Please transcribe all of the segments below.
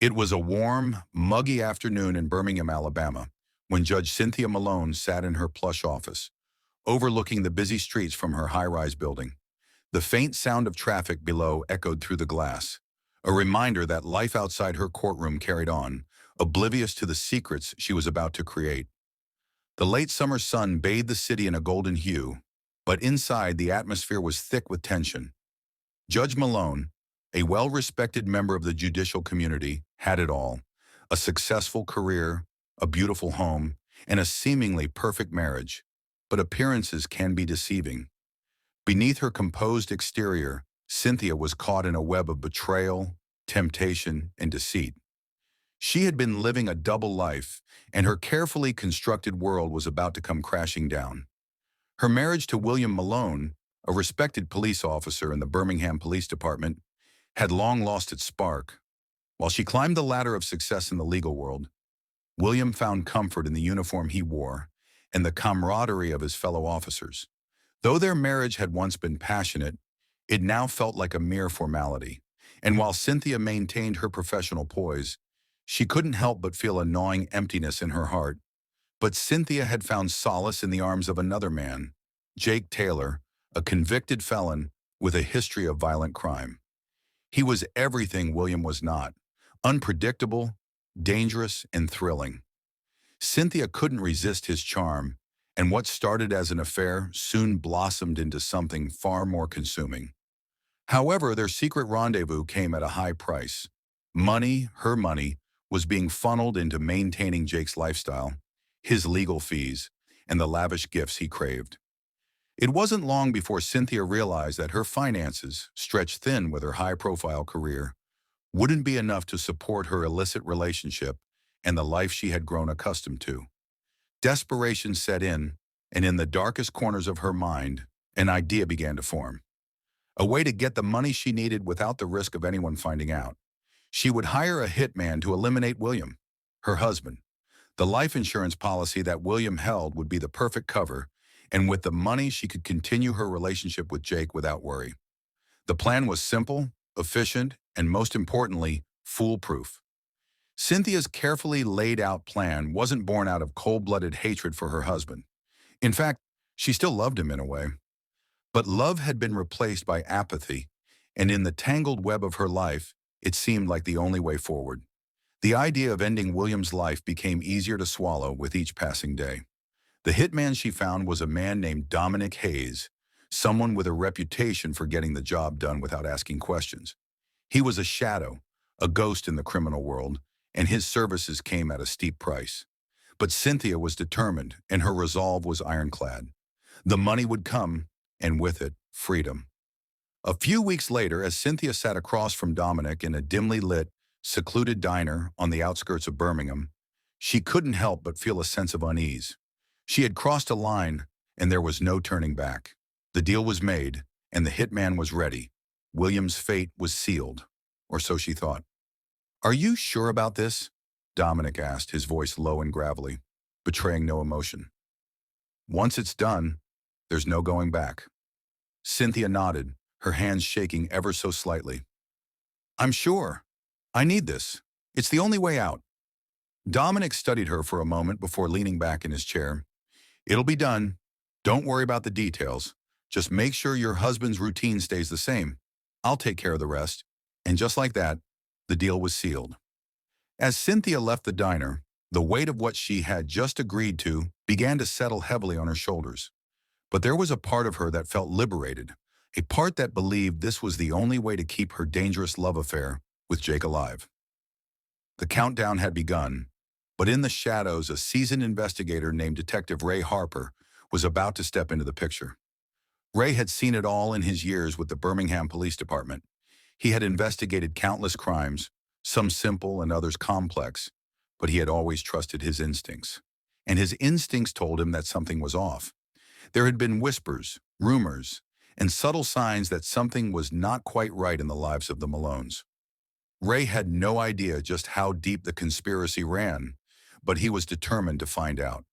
It was a warm, muggy afternoon in Birmingham, Alabama, when Judge Cynthia Malone sat in her plush office, overlooking the busy streets from her high-rise building. The faint sound of traffic below echoed through the glass, a reminder that life outside her courtroom carried on, oblivious to the secrets she was about to create. The late summer sun bathed the city in a golden hue, but inside the atmosphere was thick with tension. Judge Malone, a well-respected member of the judicial community, had it all: a successful career, a beautiful home, and a seemingly perfect marriage. But appearances can be deceiving. Beneath her composed exterior, Cynthia was caught in a web of betrayal, temptation, and deceit. She had been living a double life, and her carefully constructed world was about to come crashing down. Her marriage to William Malone, a respected police officer in the Birmingham Police Department, had long lost its spark. While she climbed the ladder of success in the legal world, William found comfort in the uniform he wore and the camaraderie of his fellow officers. Though their marriage had once been passionate, it now felt like a mere formality. And while Cynthia maintained her professional poise, she couldn't help but feel a gnawing emptiness in her heart. But Cynthia had found solace in the arms of another man, Jake Taylor, a convicted felon with a history of violent crime. He was everything William was not: unpredictable, dangerous, and thrilling. Cynthia couldn't resist his charm, and what started as an affair soon blossomed into something far more consuming. However, their secret rendezvous came at a high price. Money, her money, was being funneled into maintaining Jake's lifestyle, his legal fees, and the lavish gifts he craved. It wasn't long before Cynthia realized that her finances, stretched thin with her high-profile career, wouldn't be enough to support her illicit relationship and the life she had grown accustomed to. Desperation set in, and in the darkest corners of her mind, an idea began to form. A way to get the money she needed without the risk of anyone finding out. She would hire a hitman to eliminate William, her husband. The life insurance policy that William held would be the perfect cover, and with the money she could continue her relationship with Jake without worry. The plan was simple, efficient, and most importantly, foolproof. Cynthia's carefully laid out plan wasn't born out of cold-blooded hatred for her husband. In fact, she still loved him in a way. But love had been replaced by apathy, and in the tangled web of her life, it seemed like the only way forward. The idea of ending William's life became easier to swallow with each passing day. The hitman she found was a man named Dominic Hayes, someone with a reputation for getting the job done without asking questions. He was a shadow, a ghost in the criminal world, and his services came at a steep price. But Cynthia was determined, and her resolve was ironclad. The money would come, and with it, freedom. A few weeks later, as Cynthia sat across from Dominic in a dimly lit, secluded diner on the outskirts of Birmingham, she couldn't help but feel a sense of unease. She had crossed a line, and there was no turning back. The deal was made, and the hitman was ready. William's fate was sealed, or so she thought. "Are you sure about this?" Dominic asked, his voice low and gravelly, betraying no emotion. "Once it's done, there's no going back." Cynthia nodded, her hands shaking ever so slightly. "I'm sure. I need this. It's the only way out." Dominic studied her for a moment before leaning back in his chair. "It'll be done. Don't worry about the details. Just make sure your husband's routine stays the same. I'll take care of the rest." And just like that, the deal was sealed. As Cynthia left the diner, the weight of what she had just agreed to began to settle heavily on her shoulders. But there was a part of her that felt liberated, a part that believed this was the only way to keep her dangerous love affair with Jake alive. The countdown had begun, but in the shadows, a seasoned investigator named Detective Ray Harper was about to step into the picture. Ray had seen it all in his years with the Birmingham Police Department. He had investigated countless crimes, some simple and others complex, but he had always trusted his instincts. And his instincts told him that something was off. There had been whispers, rumors, and subtle signs that something was not quite right in the lives of the Malones. Ray had no idea just how deep the conspiracy ran, but he was determined to find out.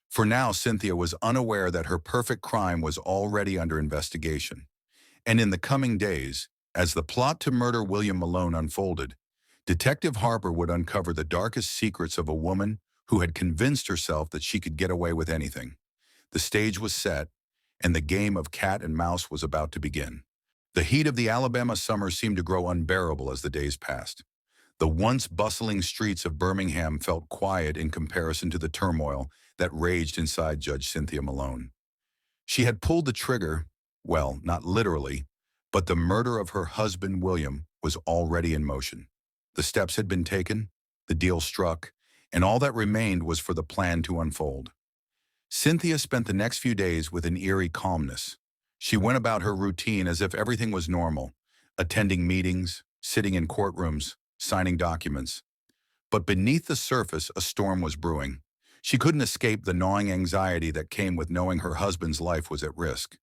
For now, Cynthia was unaware that her perfect crime was already under investigation. And in the coming days, as the plot to murder William Malone unfolded, Detective Harper would uncover the darkest secrets of a woman who had convinced herself that she could get away with anything. The stage was set, and the game of cat and mouse was about to begin. The heat of the Alabama summer seemed to grow unbearable as the days passed. The once bustling streets of Birmingham felt quiet in comparison to the turmoil that raged inside Judge Cynthia Malone. She had pulled the trigger, well, not literally, but the murder of her husband, William, was already in motion. The steps had been taken, the deal struck, and all that remained was for the plan to unfold. Cynthia spent the next few days with an eerie calmness. She went about her routine as if everything was normal, attending meetings, sitting in courtrooms, signing documents. But beneath the surface, a storm was brewing. She couldn't escape the gnawing anxiety that came with knowing her husband's life was at risk.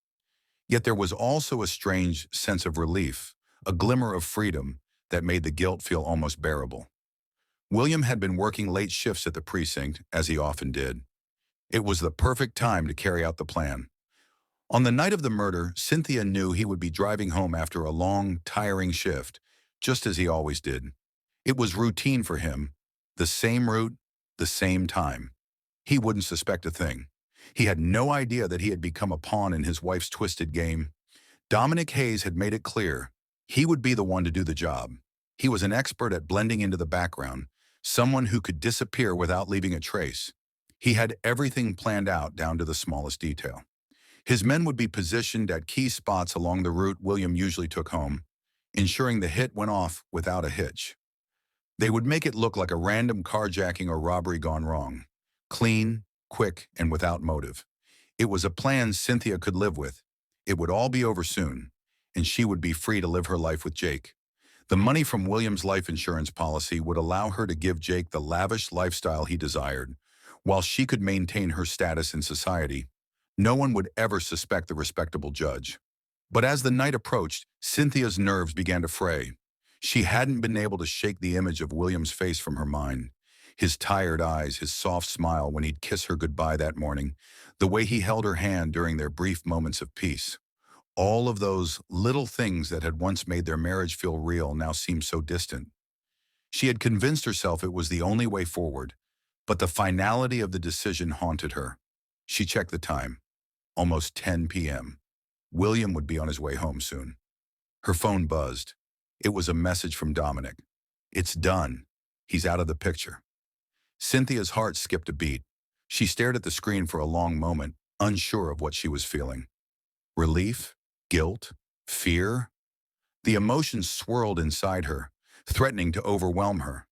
Yet there was also a strange sense of relief, a glimmer of freedom that made the guilt feel almost bearable. William had been working late shifts at the precinct, as he often did. It was the perfect time to carry out the plan. On the night of the murder, Cynthia knew he would be driving home after a long, tiring shift, just as he always did. It was routine for him, the same route, the same time. He wouldn't suspect a thing. He had no idea that he had become a pawn in his wife's twisted game. Dominic Hayes had made it clear he would be the one to do the job. He was an expert at blending into the background, someone who could disappear without leaving a trace. He had everything planned out down to the smallest detail. His men would be positioned at key spots along the route William usually took home, ensuring the hit went off without a hitch. They would make it look like a random carjacking or robbery gone wrong. Clean, quick, and without motive. It was a plan Cynthia could live with. It would all be over soon, and she would be free to live her life with Jake. The money from William's life insurance policy would allow her to give Jake the lavish lifestyle he desired, while she could maintain her status in society. No one would ever suspect the respectable judge. But as the night approached, Cynthia's nerves began to fray. She hadn't been able to shake the image of William's face from her mind. His tired eyes, his soft smile when he'd kiss her goodbye that morning, the way he held her hand during their brief moments of peace. All of those little things that had once made their marriage feel real now seemed so distant. She had convinced herself it was the only way forward, but the finality of the decision haunted her. She checked the time. Almost 10 p.m. William would be on his way home soon. Her phone buzzed. It was a message from Dominic. It's done. He's out of the picture. Cynthia's heart skipped a beat. She stared at the screen for a long moment, unsure of what she was feeling. Relief? Guilt? Fear? The emotions swirled inside her, threatening to overwhelm her.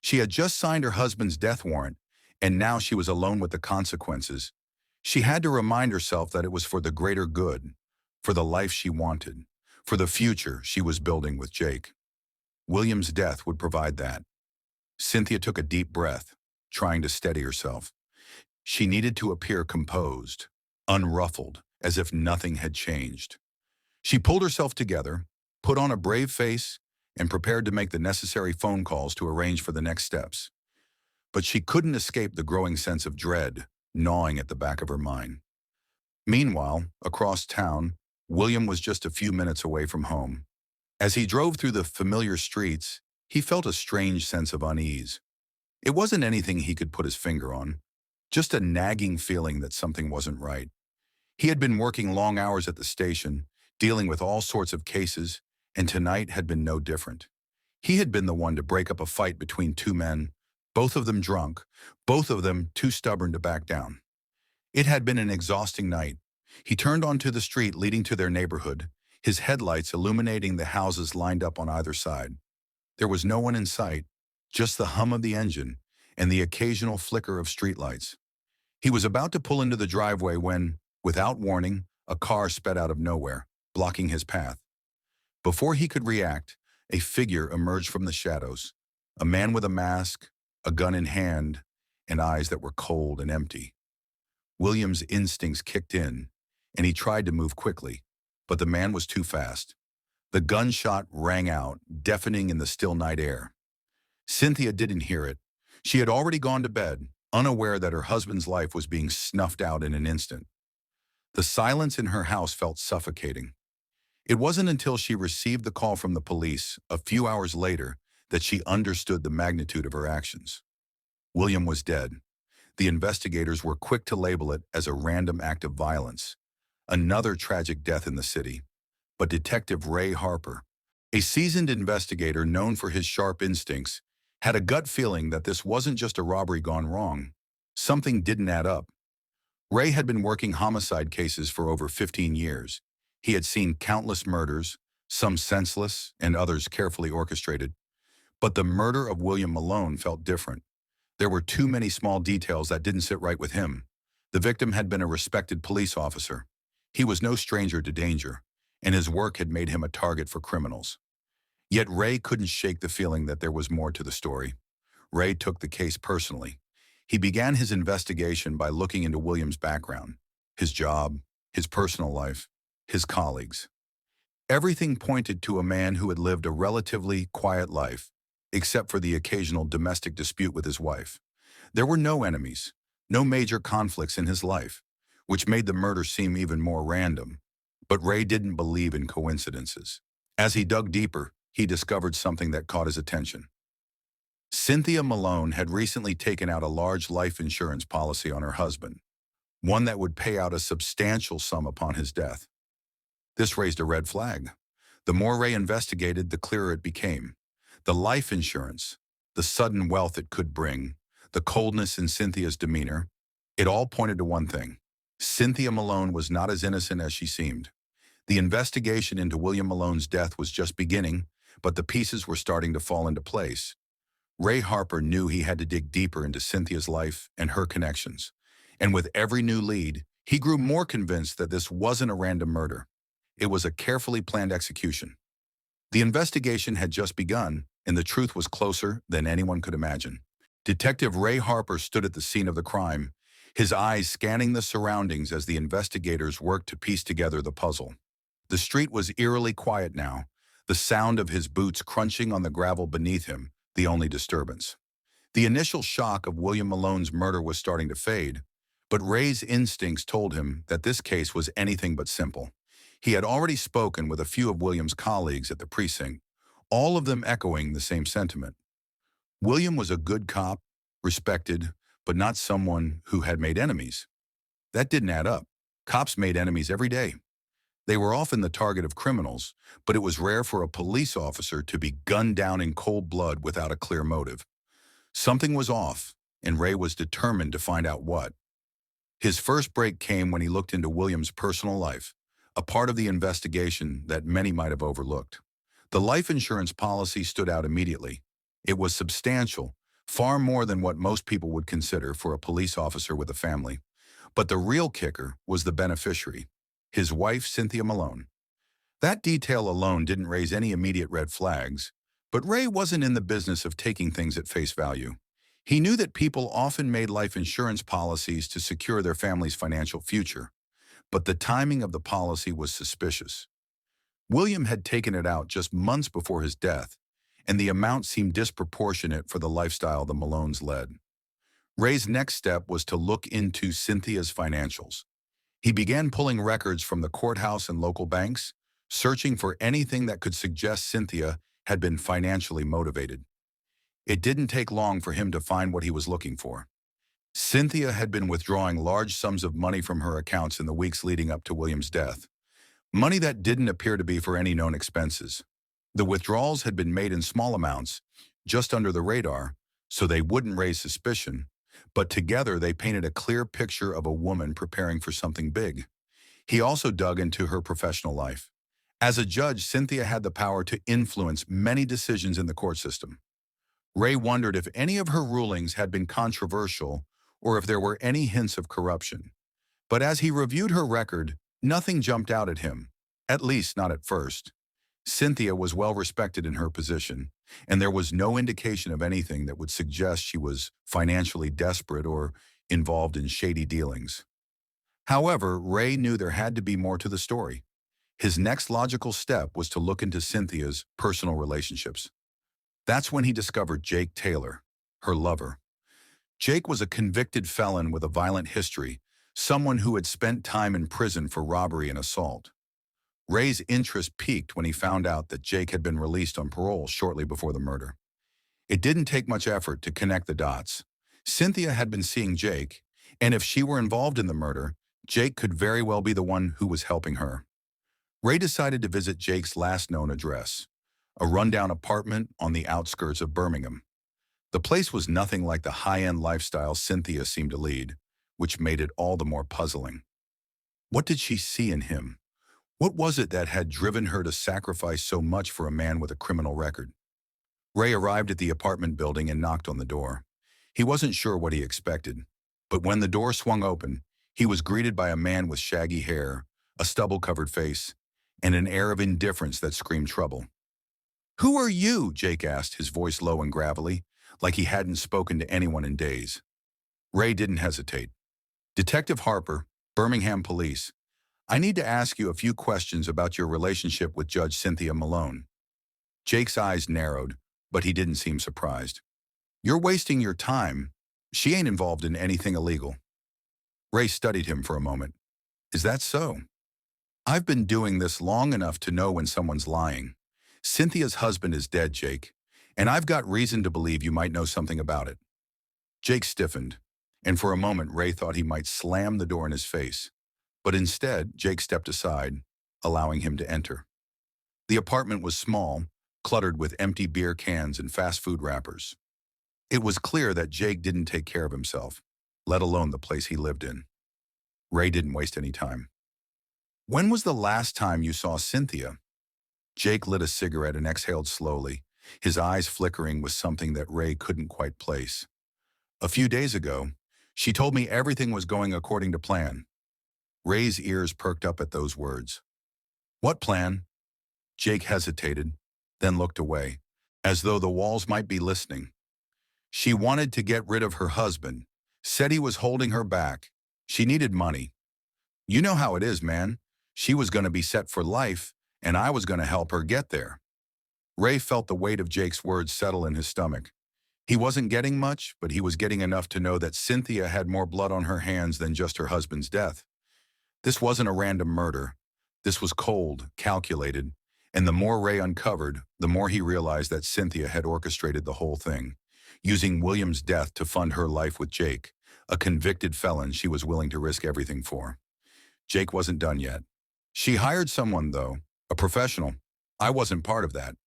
She had just signed her husband's death warrant, and now she was alone with the consequences. She had to remind herself that it was for the greater good, for the life she wanted, for the future she was building with Jake. William's death would provide that. Cynthia took a deep breath, trying to steady herself. She needed to appear composed, unruffled, as if nothing had changed. She pulled herself together, put on a brave face, and prepared to make the necessary phone calls to arrange for the next steps. But she couldn't escape the growing sense of dread gnawing at the back of her mind. Meanwhile, across town, William was just a few minutes away from home. As he drove through the familiar streets, he felt a strange sense of unease. It wasn't anything he could put his finger on, just a nagging feeling that something wasn't right. He had been working long hours at the station, dealing with all sorts of cases, and tonight had been no different. He had been the one to break up a fight between two men, both of them drunk, both of them too stubborn to back down. It had been an exhausting night. He turned onto the street leading to their neighborhood, his headlights illuminating the houses lined up on either side. There was no one in sight, just the hum of the engine and the occasional flicker of streetlights. He was about to pull into the driveway when, without warning, a car sped out of nowhere, blocking his path. Before he could react, a figure emerged from the shadows, a man with a mask, a gun in hand, and eyes that were cold and empty. William's instincts kicked in, and he tried to move quickly, but the man was too fast. The gunshot rang out, deafening in the still night air. Cynthia didn't hear it. She had already gone to bed, unaware that her husband's life was being snuffed out in an instant. The silence in her house felt suffocating. It wasn't until she received the call from the police, a few hours later, that she understood the magnitude of her actions. William was dead. The investigators were quick to label it as a random act of violence, another tragic death in the city. But Detective Ray Harper, a seasoned investigator known for his sharp instincts, had a gut feeling that this wasn't just a robbery gone wrong. Something didn't add up. Ray had been working homicide cases for over 15 years. He had seen countless murders, some senseless and others carefully orchestrated. But the murder of William Malone felt different. There were too many small details that didn't sit right with him. The victim had been a respected police officer. He was no stranger to danger, and his work had made him a target for criminals. Yet Ray couldn't shake the feeling that there was more to the story. Ray took the case personally. He began his investigation by looking into William's background, his job, his personal life, his colleagues. Everything pointed to a man who had lived a relatively quiet life, except for the occasional domestic dispute with his wife. There were no enemies, no major conflicts in his life, which made the murder seem even more random. But Ray didn't believe in coincidences. As he dug deeper, he discovered something that caught his attention. Cynthia Malone had recently taken out a large life insurance policy on her husband, one that would pay out a substantial sum upon his death. This raised a red flag. The more Ray investigated, the clearer it became. The life insurance, the sudden wealth it could bring, the coldness in Cynthia's demeanor, it all pointed to one thing. Cynthia Malone was not as innocent as she seemed. The investigation into William Malone's death was just beginning, but the pieces were starting to fall into place. Ray Harper knew he had to dig deeper into Cynthia's life and her connections. And with every new lead, he grew more convinced that this wasn't a random murder. It was a carefully planned execution. The investigation had just begun, and the truth was closer than anyone could imagine. Detective Ray Harper stood at the scene of the crime, his eyes scanning the surroundings as the investigators worked to piece together the puzzle. The street was eerily quiet now, the sound of his boots crunching on the gravel beneath him, the only disturbance. The initial shock of William Malone's murder was starting to fade, but Ray's instincts told him that this case was anything but simple. He had already spoken with a few of William's colleagues at the precinct, all of them echoing the same sentiment. William was a good cop, respected, but not someone who had made enemies. That didn't add up. Cops made enemies every day. They were often the target of criminals, but it was rare for a police officer to be gunned down in cold blood without a clear motive. Something was off, and Ray was determined to find out what. His first break came when he looked into William's personal life, a part of the investigation that many might have overlooked. The life insurance policy stood out immediately. It was substantial, far more than what most people would consider for a police officer with a family. But the real kicker was the beneficiary, his wife, Cynthia Malone. That detail alone didn't raise any immediate red flags, but Ray wasn't in the business of taking things at face value. He knew that people often made life insurance policies to secure their family's financial future, but the timing of the policy was suspicious. William had taken it out just months before his death, and the amount seemed disproportionate for the lifestyle the Malones led. Ray's next step was to look into Cynthia's financials. He began pulling records from the courthouse and local banks, searching for anything that could suggest Cynthia had been financially motivated. It didn't take long for him to find what he was looking for. Cynthia had been withdrawing large sums of money from her accounts in the weeks leading up to William's death, money that didn't appear to be for any known expenses. The withdrawals had been made in small amounts, just under the radar, so they wouldn't raise suspicion, but together they painted a clear picture of a woman preparing for something big. He also dug into her professional life. As a judge, Cynthia had the power to influence many decisions in the court system. Ray wondered if any of her rulings had been controversial or if there were any hints of corruption. But as he reviewed her record, nothing jumped out at him, at least not at first. Cynthia was well respected in her position, and there was no indication of anything that would suggest she was financially desperate or involved in shady dealings. However, Ray knew there had to be more to the story. His next logical step was to look into Cynthia's personal relationships. That's when he discovered Jake Taylor, her lover. Jake was a convicted felon with a violent history, someone who had spent time in prison for robbery and assault. Ray's interest peaked when he found out that Jake had been released on parole shortly before the murder. It didn't take much effort to connect the dots. Cynthia had been seeing Jake, and if she were involved in the murder, Jake could very well be the one who was helping her. Ray decided to visit Jake's last known address, a rundown apartment on the outskirts of Birmingham. The place was nothing like the high-end lifestyle Cynthia seemed to lead, which made it all the more puzzling. What did she see in him? What was it that had driven her to sacrifice so much for a man with a criminal record? Ray arrived at the apartment building and knocked on the door. He wasn't sure what he expected, but when the door swung open, he was greeted by a man with shaggy hair, a stubble-covered face, and an air of indifference that screamed trouble. "Who are you?" Jake asked, his voice low and gravelly, like he hadn't spoken to anyone in days. Ray didn't hesitate. "Detective Harper, Birmingham Police. I need to ask you a few questions about your relationship with Judge Cynthia Malone." Jake's eyes narrowed, but he didn't seem surprised. "You're wasting your time. She ain't involved in anything illegal." Ray studied him for a moment. "Is that so?" "I've been doing this long enough to know when someone's lying. Cynthia's husband is dead, Jake, and I've got reason to believe you might know something about it." Jake stiffened, and for a moment Ray thought he might slam the door in his face. But instead, Jake stepped aside, allowing him to enter. The apartment was small, cluttered with empty beer cans and fast food wrappers. It was clear that Jake didn't take care of himself, let alone the place he lived in. Ray didn't waste any time. "When was the last time you saw Cynthia?" Jake lit a cigarette and exhaled slowly, his eyes flickering with something that Ray couldn't quite place. "A few days ago. She told me everything was going according to plan." Ray's ears perked up at those words. "What plan?" Jake hesitated, then looked away, as though the walls might be listening. "She wanted to get rid of her husband, said he was holding her back. She needed money. You know how it is, man. She was going to be set for life, and I was going to help her get there." Ray felt the weight of Jake's words settle in his stomach. He wasn't getting much, but he was getting enough to know that Cynthia had more blood on her hands than just her husband's death. This wasn't a random murder. This was cold, calculated, and the more Ray uncovered, the more he realized that Cynthia had orchestrated the whole thing, using William's death to fund her life with Jake, a convicted felon she was willing to risk everything for. Jake wasn't done yet. "She hired someone, though, a professional. I wasn't part of that.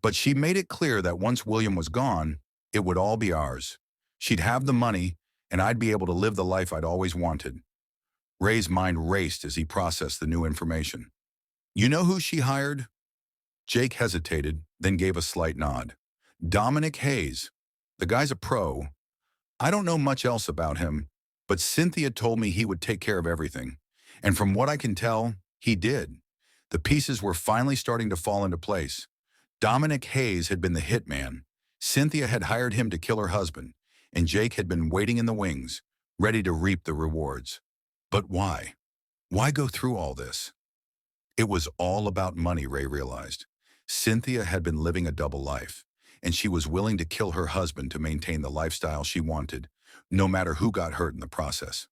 But she made it clear that once William was gone, it would all be ours. She'd have the money, and I'd be able to live the life I'd always wanted." Ray's mind raced as he processed the new information. "You know who she hired?" Jake hesitated, then gave a slight nod. "Dominic Hayes. The guy's a pro. I don't know much else about him, but Cynthia told me he would take care of everything. And from what I can tell, he did. The pieces were finally starting to fall into place. Dominic Hayes had been the hitman. Cynthia had hired him to kill her husband, and Jake had been waiting in the wings, ready to reap the rewards. But why? Why go through all this? It was all about money, Ray realized. Cynthia had been living a double life, and she was willing to kill her husband to maintain the lifestyle she wanted, no matter who got hurt in the process.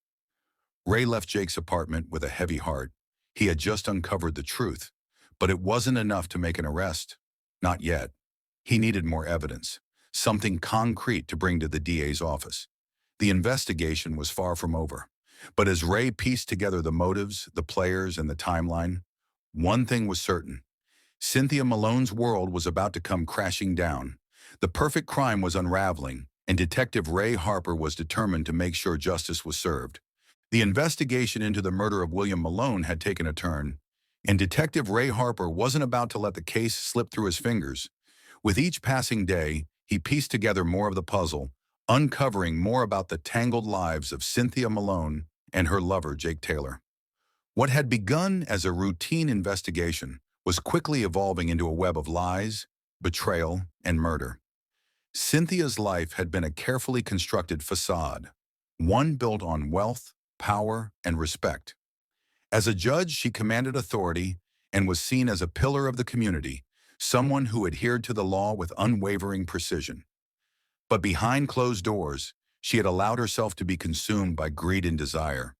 Ray left Jake's apartment with a heavy heart. He had just uncovered the truth, but it wasn't enough to make an arrest. Not yet. He needed more evidence, something concrete to bring to the DA's office. The investigation was far from over. But as Ray pieced together the motives, the players, and the timeline, one thing was certain. Cynthia Malone's world was about to come crashing down. The perfect crime was unraveling, and Detective Ray Harper was determined to make sure justice was served. The investigation into the murder of William Malone had taken a turn, and Detective Ray Harper wasn't about to let the case slip through his fingers. With each passing day, he pieced together more of the puzzle, uncovering more about the tangled lives of Cynthia Malone and her lover, Jake Taylor. What had begun as a routine investigation was quickly evolving into a web of lies, betrayal, and murder. Cynthia's life had been a carefully constructed facade, one built on wealth, power, and respect. As a judge, she commanded authority and was seen as a pillar of the community, someone who adhered to the law with unwavering precision. But behind closed doors, she had allowed herself to be consumed by greed and desire.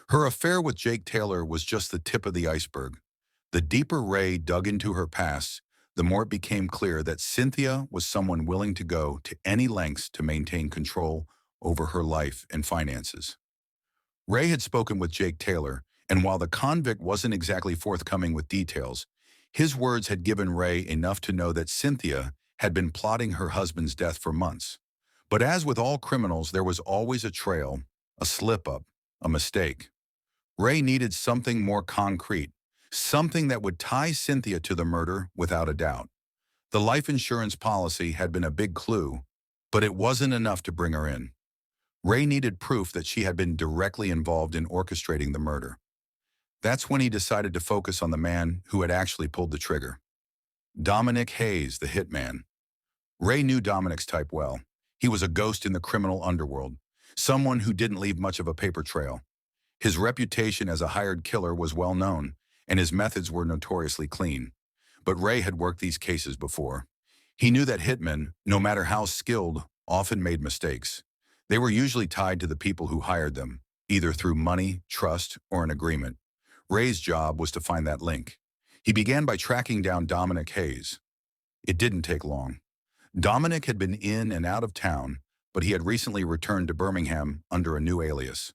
Her affair with Jake Taylor was just the tip of the iceberg. The deeper Ray dug into her past, the more it became clear that Cynthia was someone willing to go to any lengths to maintain control over her life and finances. Ray had spoken with Jake Taylor, and while the convict wasn't exactly forthcoming with details, his words had given Ray enough to know that Cynthia had been plotting her husband's death for months. But as with all criminals, there was always a trail, a slip-up, a mistake. Ray needed something more concrete, something that would tie Cynthia to the murder without a doubt. The life insurance policy had been a big clue, but it wasn't enough to bring her in. Ray needed proof that she had been directly involved in orchestrating the murder. That's when he decided to focus on the man who had actually pulled the trigger. Dominic Hayes, the hitman. Ray knew Dominic's type well. He was a ghost in the criminal underworld, someone who didn't leave much of a paper trail. His reputation as a hired killer was well known, and his methods were notoriously clean. But Ray had worked these cases before. He knew that hitmen, no matter how skilled, often made mistakes. They were usually tied to the people who hired them, either through money, trust, or an agreement. Ray's job was to find that link. He began by tracking down Dominic Hayes. It didn't take long. Dominic had been in and out of town, but he had recently returned to Birmingham under a new alias.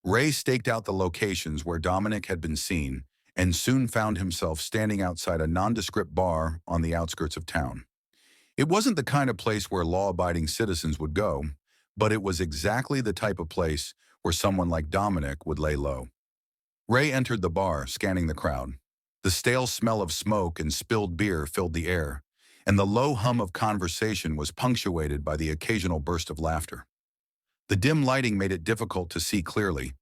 Ray staked out the locations where Dominic had been seen and soon found himself standing outside a nondescript bar on the outskirts of town. It wasn't the kind of place where law-abiding citizens would go, but it was exactly the type of place where someone like Dominic would lay low. Ray entered the bar, scanning the crowd. The stale smell of smoke and spilled beer filled the air, and the low hum of conversation was punctuated by the occasional burst of laughter. The dim lighting made it difficult to see clearly,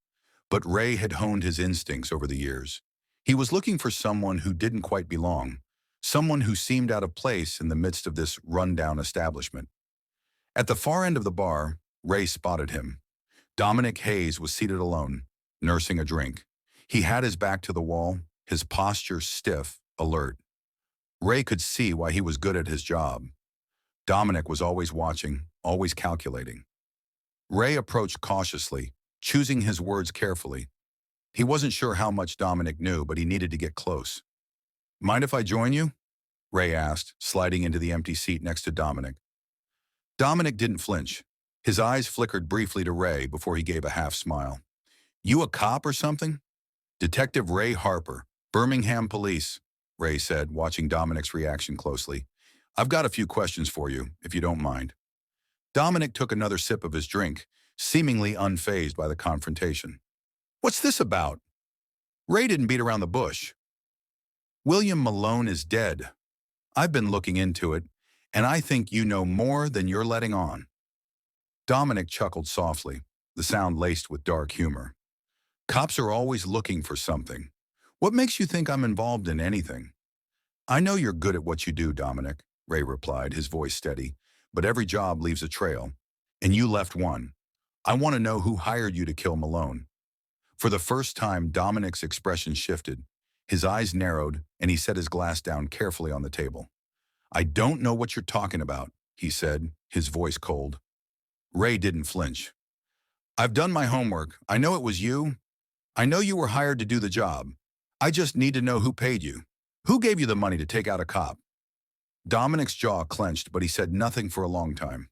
but Ray had honed his instincts over the years. He was looking for someone who didn't quite belong, someone who seemed out of place in the midst of this run-down establishment. At the far end of the bar, Ray spotted him. Dominic Hayes was seated alone, nursing a drink. He had his back to the wall, his posture stiff, alert. Ray could see why he was good at his job. Dominic was always watching, always calculating. Ray approached cautiously, choosing his words carefully. He wasn't sure how much Dominic knew, but he needed to get close. "Mind if I join you?" Ray asked, sliding into the empty seat next to Dominic. Dominic didn't flinch. His eyes flickered briefly to Ray before he gave a half smile. "You a cop or something?" "Detective Ray Harper, Birmingham Police," Ray said, watching Dominic's reaction closely. "I've got a few questions for you, if you don't mind." Dominic took another sip of his drink, seemingly unfazed by the confrontation. "What's this about?" Ray didn't beat around the bush. "William Malone is dead. I've been looking into it, and I think you know more than you're letting on." Dominic chuckled softly, the sound laced with dark humor. "Cops are always looking for something. What makes you think I'm involved in anything?" "I know you're good at what you do, Dominic," Ray replied, his voice steady, "but every job leaves a trail, and you left one. I want to know who hired you to kill Malone." For the first time, Dominic's expression shifted. His eyes narrowed, and he set his glass down carefully on the table. "I don't know what you're talking about," he said, his voice cold. Ray didn't flinch. "I've done my homework. I know it was you. I know you were hired to do the job. I just need to know who paid you. Who gave you the money to take out a cop?" Dominic's jaw clenched, but he said nothing for a long time.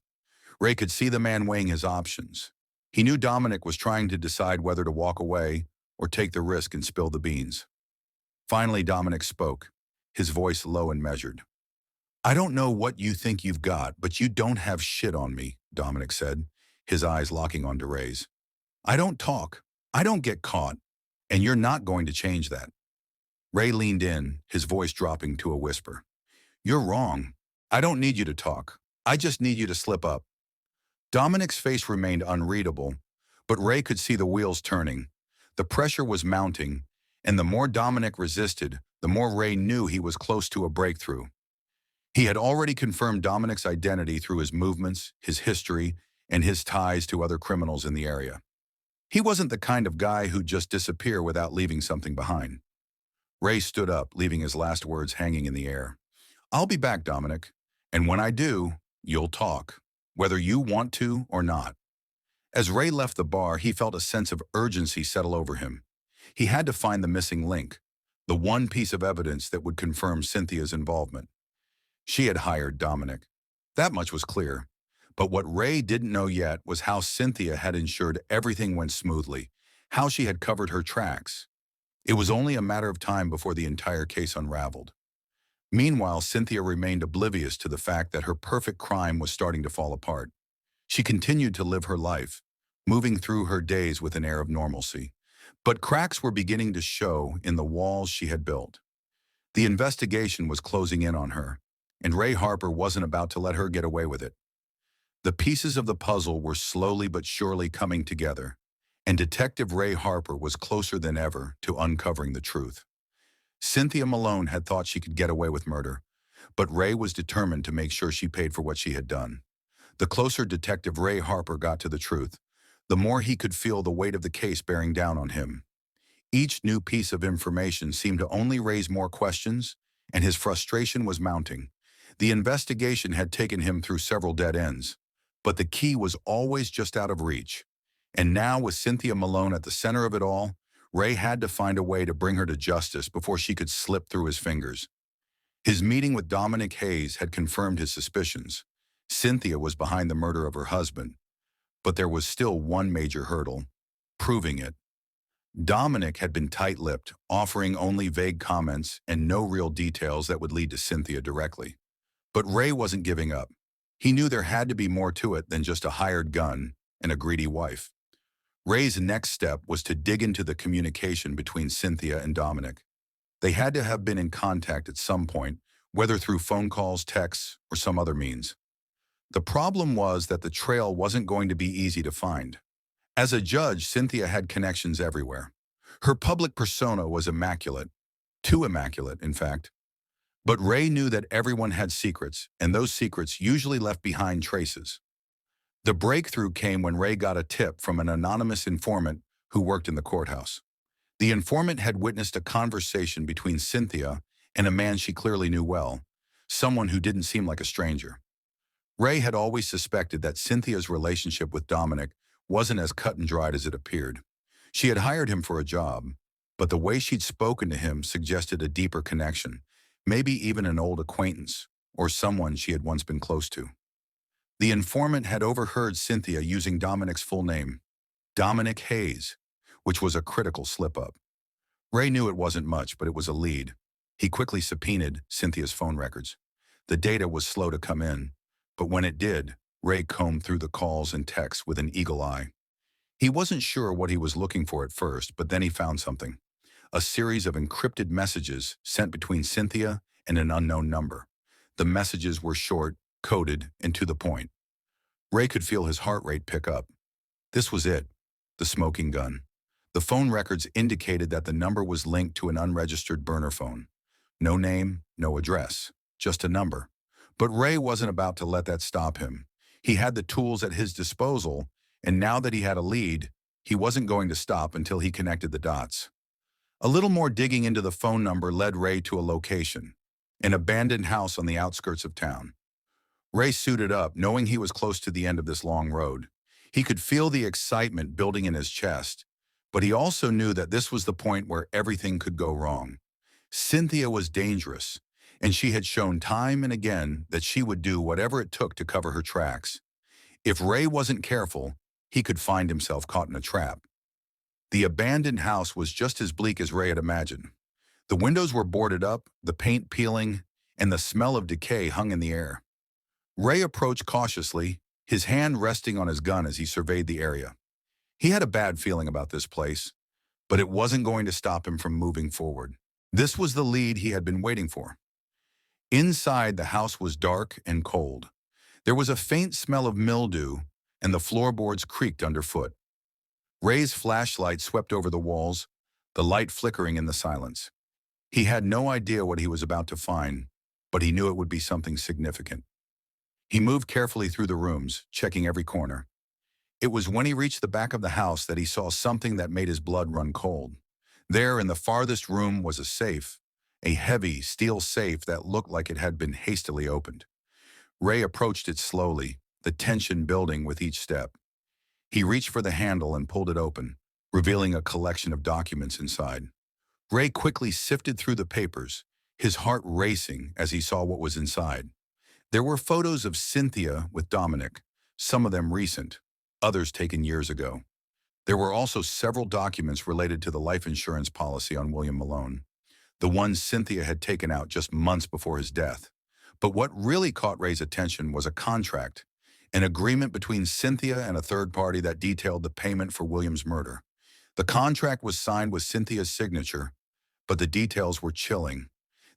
Ray could see the man weighing his options. He knew Dominic was trying to decide whether to walk away or take the risk and spill the beans. Finally, Dominic spoke, his voice low and measured. "I don't know what you think you've got, but you don't have shit on me," Dominic said, his eyes locking onto Ray's. "I don't talk. I don't get caught. And you're not going to change that." Ray leaned in, his voice dropping to a whisper. "You're wrong. I don't need you to talk. I just need you to slip up." Dominic's face remained unreadable, but Ray could see the wheels turning. The pressure was mounting, and the more Dominic resisted, the more Ray knew he was close to a breakthrough. He had already confirmed Dominic's identity through his movements, his history, and his ties to other criminals in the area. He wasn't the kind of guy who'd just disappear without leaving something behind. Ray stood up, leaving his last words hanging in the air. "I'll be back, Dominic, and when I do, you'll talk, whether you want to or not." As Ray left the bar, he felt a sense of urgency settle over him. He had to find the missing link, the one piece of evidence that would confirm Cynthia's involvement. She had hired Dominic. That much was clear. But what Ray didn't know yet was how Cynthia had ensured everything went smoothly, how she had covered her tracks. It was only a matter of time before the entire case unraveled. Meanwhile, Cynthia remained oblivious to the fact that her perfect crime was starting to fall apart. She continued to live her life, moving through her days with an air of normalcy. But cracks were beginning to show in the walls she had built. The investigation was closing in on her, and Ray Harper wasn't about to let her get away with it. The pieces of the puzzle were slowly but surely coming together, and Detective Ray Harper was closer than ever to uncovering the truth. Cynthia Malone had thought she could get away with murder, but Ray was determined to make sure she paid for what she had done. The closer Detective Ray Harper got to the truth, the more he could feel the weight of the case bearing down on him. Each new piece of information seemed to only raise more questions, and his frustration was mounting. The investigation had taken him through several dead ends, but the key was always just out of reach. And now, with Cynthia Malone at the center of it all, Ray had to find a way to bring her to justice before she could slip through his fingers. His meeting with Dominic Hayes had confirmed his suspicions. Cynthia was behind the murder of her husband, but there was still one major hurdle: proving it. Dominic had been tight-lipped, offering only vague comments and no real details that would lead to Cynthia directly. But Ray wasn't giving up. He knew there had to be more to it than just a hired gun and a greedy wife. Ray's next step was to dig into the communication between Cynthia and Dominic. They had to have been in contact at some point, whether through phone calls, texts, or some other means. The problem was that the trail wasn't going to be easy to find. As a judge, Cynthia had connections everywhere. Her public persona was immaculate, too immaculate, in fact. But Ray knew that everyone had secrets, and those secrets usually left behind traces. The breakthrough came when Ray got a tip from an anonymous informant who worked in the courthouse. The informant had witnessed a conversation between Cynthia and a man she clearly knew well, someone who didn't seem like a stranger. Ray had always suspected that Cynthia's relationship with Dominic wasn't as cut and dried as it appeared. She had hired him for a job, but the way she'd spoken to him suggested a deeper connection, maybe even an old acquaintance or someone she had once been close to. The informant had overheard Cynthia using Dominic's full name, Dominic Hayes, which was a critical slip-up. Ray knew it wasn't much, but it was a lead. He quickly subpoenaed Cynthia's phone records. The data was slow to come in, but when it did, Ray combed through the calls and texts with an eagle eye. He wasn't sure what he was looking for at first, but then he found something: a series of encrypted messages sent between Cynthia and an unknown number. The messages were short, coded, and to the point. Ray could feel his heart rate pick up. This was it, the smoking gun. The phone records indicated that the number was linked to an unregistered burner phone. No name, no address, just a number. But Ray wasn't about to let that stop him. He had the tools at his disposal, and now that he had a lead, he wasn't going to stop until he connected the dots. A little more digging into the phone number led Ray to a location: an abandoned house on the outskirts of town. Ray suited up, knowing he was close to the end of this long road. He could feel the excitement building in his chest, but he also knew that this was the point where everything could go wrong. Cynthia was dangerous, and she had shown time and again that she would do whatever it took to cover her tracks. If Ray wasn't careful, he could find himself caught in a trap. The abandoned house was just as bleak as Ray had imagined. The windows were boarded up, the paint peeling, and the smell of decay hung in the air. Ray approached cautiously, his hand resting on his gun as he surveyed the area. He had a bad feeling about this place, but it wasn't going to stop him from moving forward. This was the lead he had been waiting for. Inside, the house was dark and cold. There was a faint smell of mildew, and the floorboards creaked underfoot. Ray's flashlight swept over the walls, the light flickering in the silence. He had no idea what he was about to find, but he knew it would be something significant. He moved carefully through the rooms, checking every corner. It was when he reached the back of the house that he saw something that made his blood run cold. There, in the farthest room, was a safe, a heavy steel safe that looked like it had been hastily opened. Ray approached it slowly, the tension building with each step. He reached for the handle and pulled it open, revealing a collection of documents inside. Ray quickly sifted through the papers, his heart racing as he saw what was inside. There were photos of Cynthia with Dominic, some of them recent, others taken years ago. There were also several documents related to the life insurance policy on William Malone, the ones Cynthia had taken out just months before his death. But what really caught Ray's attention was a contract, an agreement between Cynthia and a third party that detailed the payment for William's murder. The contract was signed with Cynthia's signature, but the details were chilling.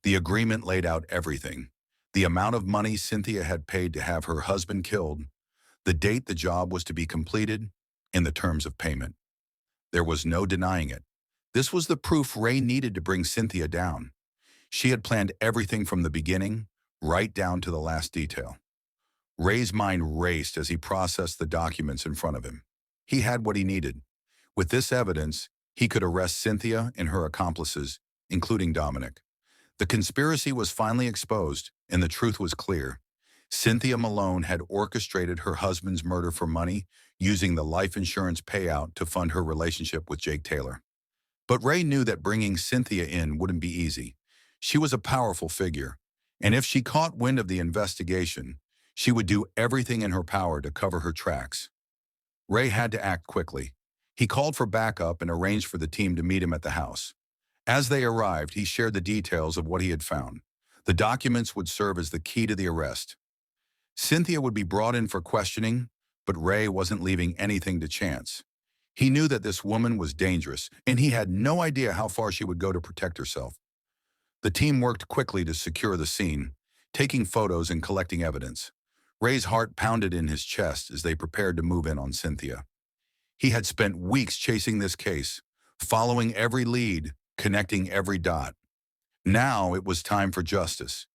The agreement laid out everything: the amount of money Cynthia had paid to have her husband killed, the date the job was to be completed, and the terms of payment. There was no denying it. This was the proof Ray needed to bring Cynthia down. She had planned everything from the beginning, right down to the last detail. Ray's mind raced as he processed the documents in front of him. He had what he needed. With this evidence, he could arrest Cynthia and her accomplices, including Dominic. The conspiracy was finally exposed, and the truth was clear. Cynthia Malone had orchestrated her husband's murder for money, using the life insurance payout to fund her relationship with Jake Taylor. But Ray knew that bringing Cynthia in wouldn't be easy. She was a powerful figure, and if she caught wind of the investigation, she would do everything in her power to cover her tracks. Ray had to act quickly. He called for backup and arranged for the team to meet him at the house. As they arrived, he shared the details of what he had found. The documents would serve as the key to the arrest. Cynthia would be brought in for questioning, but Ray wasn't leaving anything to chance. He knew that this woman was dangerous, and he had no idea how far she would go to protect herself. The team worked quickly to secure the scene, taking photos and collecting evidence. Ray's heart pounded in his chest as they prepared to move in on Cynthia. He had spent weeks chasing this case, following every lead, connecting every dot. Now it was time for justice.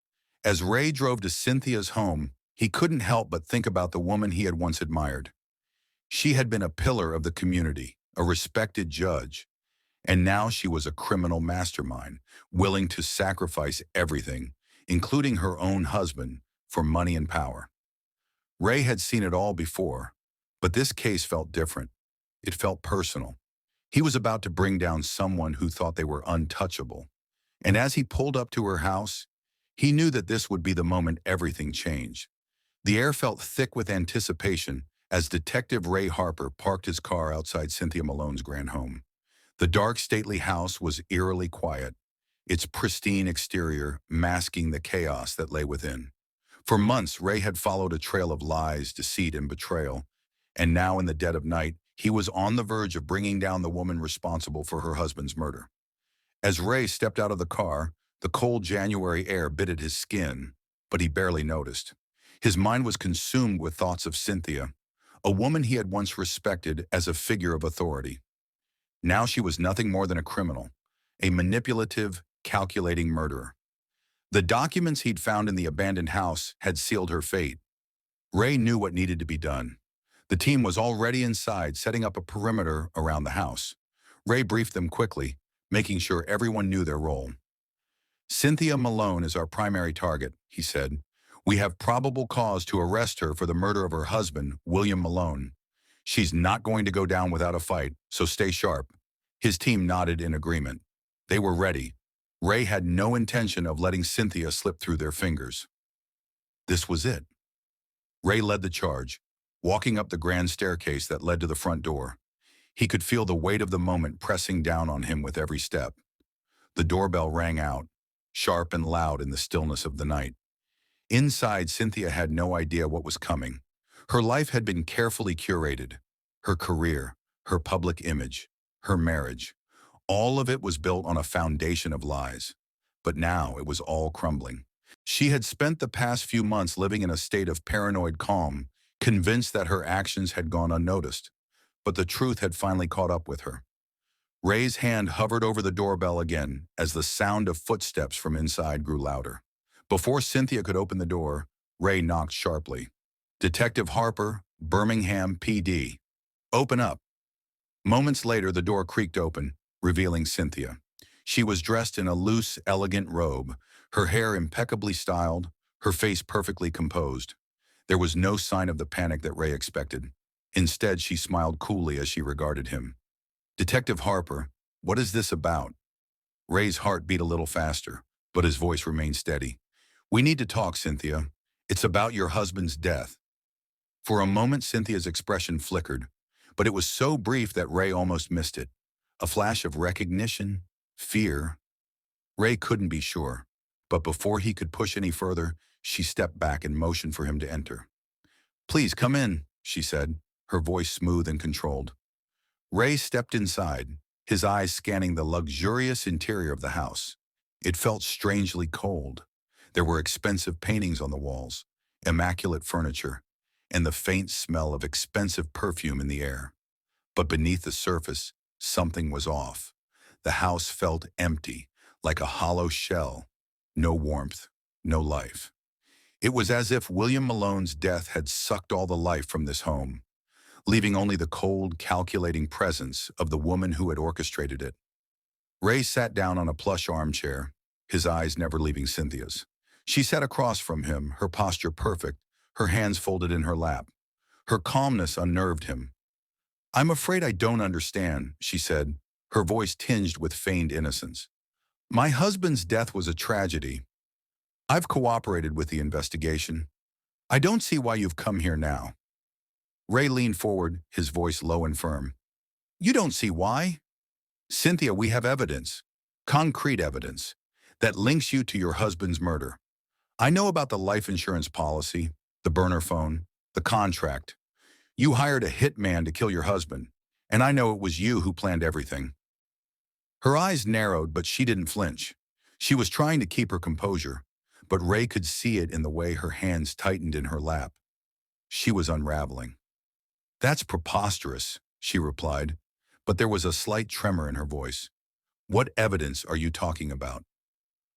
As Ray drove to Cynthia's home, he couldn't help but think about the woman he had once admired. She had been a pillar of the community, a respected judge, and now she was a criminal mastermind, willing to sacrifice everything, including her own husband, for money and power. Ray had seen it all before, but this case felt different. It felt personal. He was about to bring down someone who thought they were untouchable. And as he pulled up to her house, he knew that this would be the moment everything changed. The air felt thick with anticipation as Detective Ray Harper parked his car outside Cynthia Malone's grand home. The dark, stately house was eerily quiet, its pristine exterior masking the chaos that lay within. For months, Ray had followed a trail of lies, deceit, and betrayal, and now in the dead of night, he was on the verge of bringing down the woman responsible for her husband's murder. As Ray stepped out of the car, the cold January air bit at his skin, but he barely noticed. His mind was consumed with thoughts of Cynthia, a woman he had once respected as a figure of authority. Now she was nothing more than a criminal, a manipulative, calculating murderer. The documents he'd found in the abandoned house had sealed her fate. Ray knew what needed to be done. The team was already inside, setting up a perimeter around the house. Ray briefed them quickly, making sure everyone knew their role. "Cynthia Malone is our primary target," he said. "We have probable cause to arrest her for the murder of her husband, William Malone. She's not going to go down without a fight, so stay sharp." His team nodded in agreement. They were ready. Ray had no intention of letting Cynthia slip through their fingers. This was it. Ray led the charge, walking up the grand staircase that led to the front door. He could feel the weight of the moment pressing down on him with every step. The doorbell rang out, sharp and loud in the stillness of the night. Inside, Cynthia had no idea what was coming. Her life had been carefully curated. Her career, her public image, her marriage. All of it was built on a foundation of lies. But now it was all crumbling. She had spent the past few months living in a state of paranoid calm, convinced that her actions had gone unnoticed. But the truth had finally caught up with her. Ray's hand hovered over the doorbell again as the sound of footsteps from inside grew louder. Before Cynthia could open the door, Ray knocked sharply. "Detective Harper, Birmingham PD. Open up." Moments later, the door creaked open, revealing Cynthia. She was dressed in a loose, elegant robe, her hair impeccably styled, her face perfectly composed. There was no sign of the panic that Ray expected. Instead, she smiled coolly as she regarded him. "Detective Harper, what is this about?" Ray's heart beat a little faster. but his voice remained steady. "We need to talk, Cynthia. It's about your husband's death." For a moment, Cynthia's expression flickered, but it was so brief that Ray almost missed it. A flash of recognition, fear. Ray couldn't be sure, but before he could push any further, she stepped back and motioned for him to enter. "Please come in," she said, her voice smooth and controlled. Ray stepped inside, his eyes scanning the luxurious interior of the house. It felt strangely cold. There were expensive paintings on the walls, immaculate furniture, and the faint smell of expensive perfume in the air. But beneath the surface, something was off. The house felt empty, like a hollow shell. No warmth, no life. It was as if William Malone's death had sucked all the life from this home, leaving only the cold, calculating presence of the woman who had orchestrated it. Ray sat down on a plush armchair, his eyes never leaving Cynthia's. She sat across from him, her posture perfect, her hands folded in her lap. Her calmness unnerved him. "I'm afraid I don't understand," she said, her voice tinged with feigned innocence. "My husband's death was a tragedy. I've cooperated with the investigation. I don't see why you've come here now." Ray leaned forward, his voice low and firm. "You don't see why? Cynthia, we have evidence, concrete evidence, that links you to your husband's murder. I know about the life insurance policy, the burner phone, the contract. You hired a hitman to kill your husband, and I know it was you who planned everything." Her eyes narrowed, but she didn't flinch. She was trying to keep her composure, but Ray could see it in the way her hands tightened in her lap. She was unraveling. "That's preposterous," she replied, but there was a slight tremor in her voice. "What evidence are you talking about?"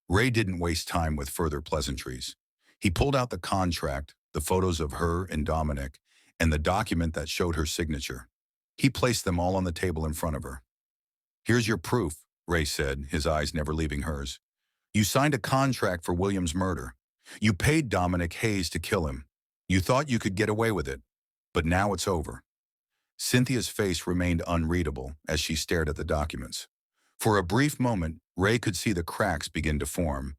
Ray didn't waste time with further pleasantries. He pulled out the contract, the photos of her and Dominic, and the document that showed her signature. He placed them all on the table in front of her. "Here's your proof," Ray said, his eyes never leaving hers. "You signed a contract for William's murder. You paid Dominic Hayes to kill him. You thought you could get away with it, but now it's over." Cynthia's face remained unreadable as she stared at the documents. For a brief moment, Ray could see the cracks begin to form,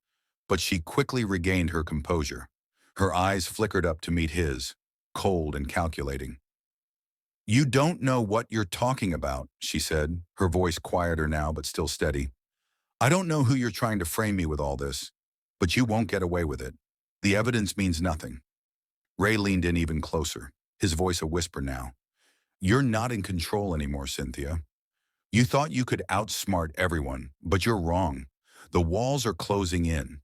but she quickly regained her composure. Her eyes flickered up to meet his, cold and calculating. "You don't know what you're talking about," she said, her voice quieter now but still steady. "I don't know who you're trying to frame me with all this, but you won't get away with it. The evidence means nothing." Ray leaned in even closer, his voice a whisper now. "You're not in control anymore, Cynthia. You thought you could outsmart everyone, but you're wrong. The walls are closing in."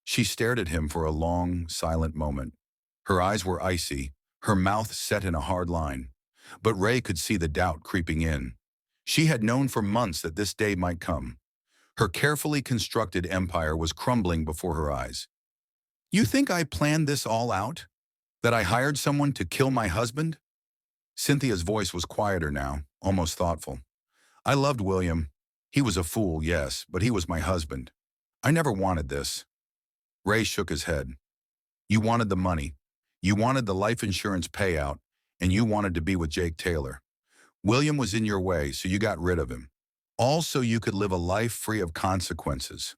She stared at him for a long, silent moment. Her eyes were icy, her mouth set in a hard line. But Ray could see the doubt creeping in. She had known for months that this day might come. Her carefully constructed empire was crumbling before her eyes. "You think I planned this all out? That I hired someone to kill my husband?" Cynthia's voice was quieter now, almost thoughtful. "I loved William. He was a fool, yes, but he was my husband. I never wanted this." Ray shook his head. "You wanted the money. You wanted the life insurance payout, and you wanted to be with Jake Taylor. William was in your way, so you got rid of him. All so you could live a life free of consequences."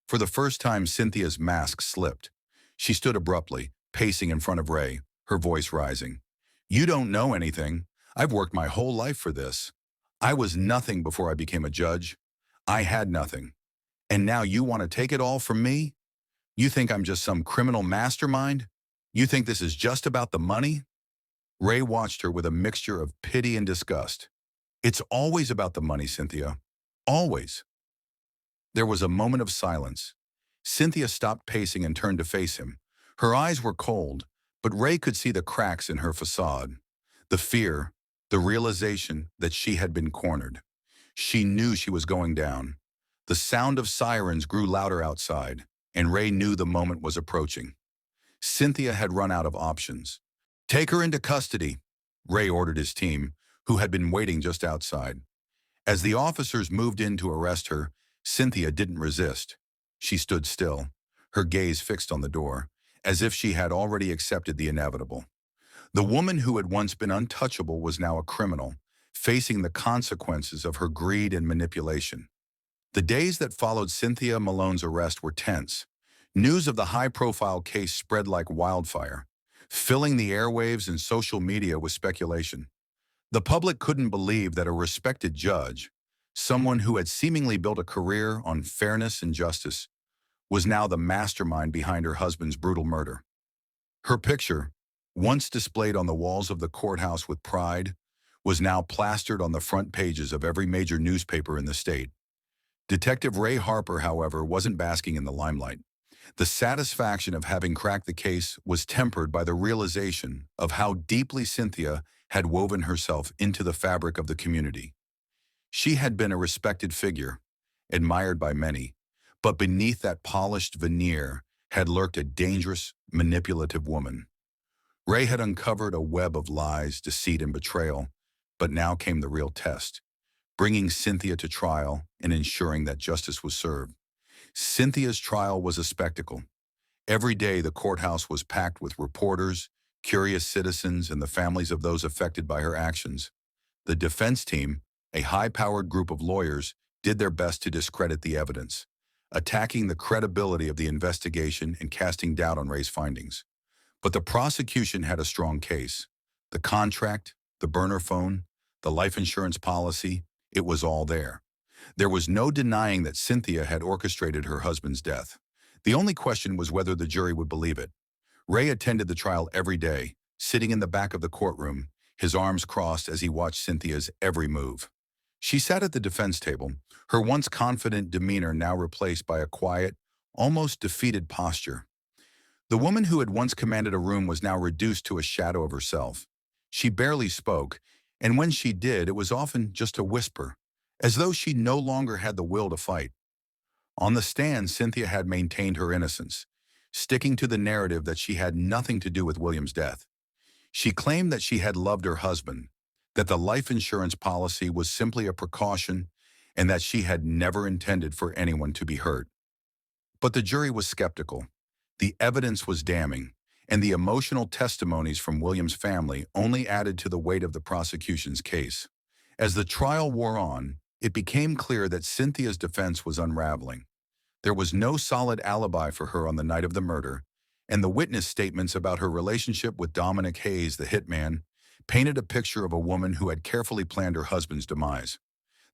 For the first time, Cynthia's mask slipped. She stood abruptly, pacing in front of Ray, her voice rising. "You don't know anything. I've worked my whole life for this. I was nothing before I became a judge. I had nothing. And now you want to take it all from me? You think I'm just some criminal mastermind? You think this is just about the money?" Ray watched her with a mixture of pity and disgust. "It's always about the money, Cynthia. Always." There was a moment of silence. Cynthia stopped pacing and turned to face him. Her eyes were cold, but Ray could see the cracks in her facade. The fear, the realization that she had been cornered. She knew she was going down. The sound of sirens grew louder outside, and Ray knew the moment was approaching. Cynthia had run out of options. "Take her into custody," Ray ordered his team, who had been waiting just outside. As the officers moved in to arrest her, Cynthia didn't resist. She stood still, her gaze fixed on the door, as if she had already accepted the inevitable. The woman who had once been untouchable was now a criminal, facing the consequences of her greed and manipulation. The days that followed Cynthia Malone's arrest were tense. News of the high-profile case spread like wildfire, filling the airwaves and social media with speculation. The public couldn't believe that a respected judge, someone who had seemingly built a career on fairness and justice, was now the mastermind behind her husband's brutal murder. Her picture, once displayed on the walls of the courthouse with pride, was now plastered on the front pages of every major newspaper in the state. Detective Ray Harper, however, wasn't basking in the limelight. The satisfaction of having cracked the case was tempered by the realization of how deeply Cynthia had woven herself into the fabric of the community. She had been a respected figure, admired by many, but beneath that polished veneer had lurked a dangerous, manipulative woman. Ray had uncovered a web of lies, deceit, and betrayal, but now came the real test, bringing Cynthia to trial and ensuring that justice was served. Cynthia's trial was a spectacle. Every day the courthouse was packed with reporters, curious citizens, and the families of those affected by her actions. The defense team, a high-powered group of lawyers, did their best to discredit the evidence, attacking the credibility of the investigation and casting doubt on Ray's findings. But the prosecution had a strong case. The contract, the burner phone, the life insurance policy, it was all there. There was no denying that Cynthia had orchestrated her husband's death. The only question was whether the jury would believe it. Ray attended the trial every day, sitting in the back of the courtroom, his arms crossed as he watched Cynthia's every move. She sat at the defense table, her once confident demeanor now replaced by a quiet, almost defeated posture. The woman who had once commanded a room was now reduced to a shadow of herself. She barely spoke, and when she did, it was often just a whisper, as though she no longer had the will to fight. On the stand, Cynthia had maintained her innocence, sticking to the narrative that she had nothing to do with William's death. She claimed that she had loved her husband, that the life insurance policy was simply a precaution, and that she had never intended for anyone to be hurt. But the jury was skeptical. The evidence was damning, and the emotional testimonies from William's family only added to the weight of the prosecution's case. As the trial wore on, it became clear that Cynthia's defense was unraveling. There was no solid alibi for her on the night of the murder, and the witness statements about her relationship with Dominic Hayes, the hitman, painted a picture of a woman who had carefully planned her husband's demise.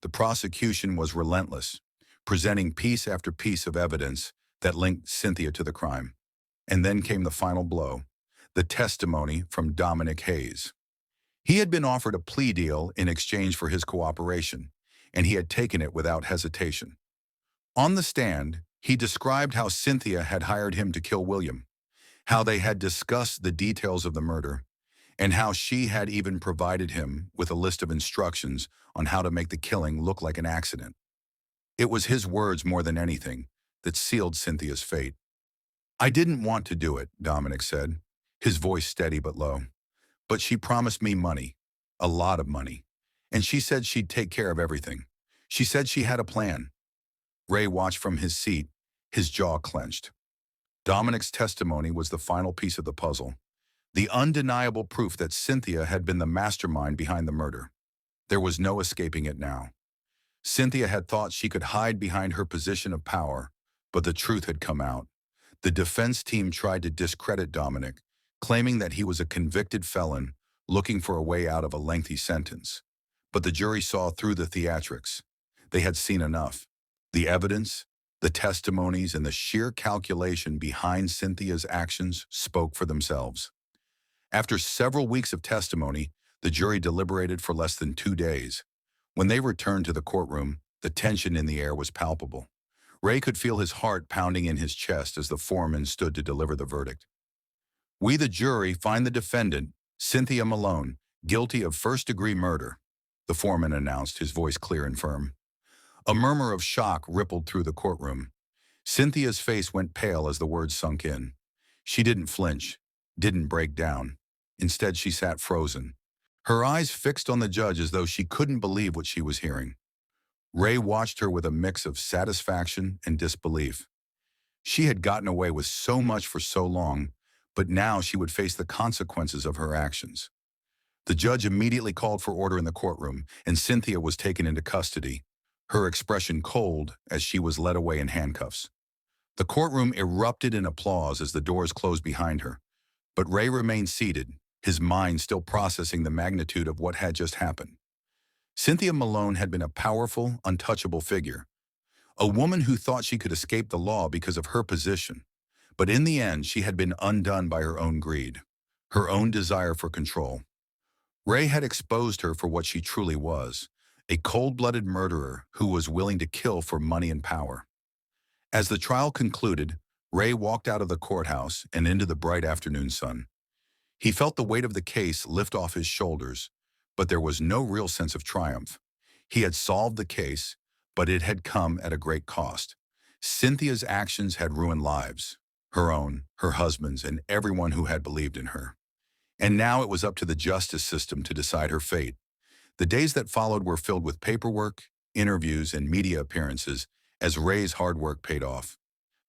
The prosecution was relentless, presenting piece after piece of evidence that linked Cynthia to the crime. And then came the final blow, the testimony from Dominic Hayes. He had been offered a plea deal in exchange for his cooperation, and he had taken it without hesitation. On the stand, he described how Cynthia had hired him to kill William, how they had discussed the details of the murder, and how she had even provided him with a list of instructions on how to make the killing look like an accident. It was his words more than anything that sealed Cynthia's fate. "I didn't want to do it," Dominic said, his voice steady but low. "But she promised me money, a lot of money, and she said she'd take care of everything. She said she had a plan." Ray watched from his seat, his jaw clenched. Dominic's testimony was the final piece of the puzzle, the undeniable proof that Cynthia had been the mastermind behind the murder. There was no escaping it now. Cynthia had thought she could hide behind her position of power, but the truth had come out. The defense team tried to discredit Dominic, claiming that he was a convicted felon looking for a way out of a lengthy sentence. But the jury saw through the theatrics. They had seen enough. The evidence, the testimonies, and the sheer calculation behind Cynthia's actions spoke for themselves. After several weeks of testimony, the jury deliberated for less than 2 days. When they returned to the courtroom, the tension in the air was palpable. Ray could feel his heart pounding in his chest as the foreman stood to deliver the verdict. "We, the jury, find the defendant, Cynthia Malone, guilty of first-degree murder," the foreman announced, his voice clear and firm. A murmur of shock rippled through the courtroom. Cynthia's face went pale as the words sunk in. She didn't flinch, didn't break down. Instead, she sat frozen, her eyes fixed on the judge as though she couldn't believe what she was hearing. Ray watched her with a mix of satisfaction and disbelief. She had gotten away with so much for so long, but now she would face the consequences of her actions. The judge immediately called for order in the courtroom, and Cynthia was taken into custody. her expression cold as she was led away in handcuffs. The courtroom erupted in applause as the doors closed behind her, but Ray remained seated, his mind still processing the magnitude of what had just happened. Cynthia Malone had been a powerful, untouchable figure, a woman who thought she could escape the law because of her position. But in the end, she had been undone by her own greed, her own desire for control. Ray had exposed her for what she truly was, a cold-blooded murderer who was willing to kill for money and power. As the trial concluded, Ray walked out of the courthouse and into the bright afternoon sun. He felt the weight of the case lift off his shoulders, but there was no real sense of triumph. He had solved the case, but it had come at a great cost. Cynthia's actions had ruined lives, her own, her husband's, and everyone who had believed in her. And now it was up to the justice system to decide her fate. The days that followed were filled with paperwork, interviews, and media appearances as Ray's hard work paid off.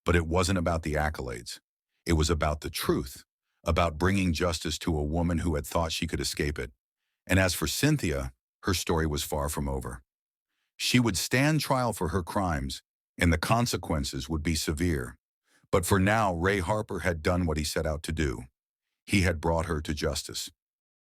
But it wasn't about the accolades. It was about the truth, about bringing justice to a woman who had thought she could escape it. And as for Cynthia, her story was far from over. She would stand trial for her crimes, and the consequences would be severe. But for now, Ray Harper had done what he set out to do. He had brought her to justice.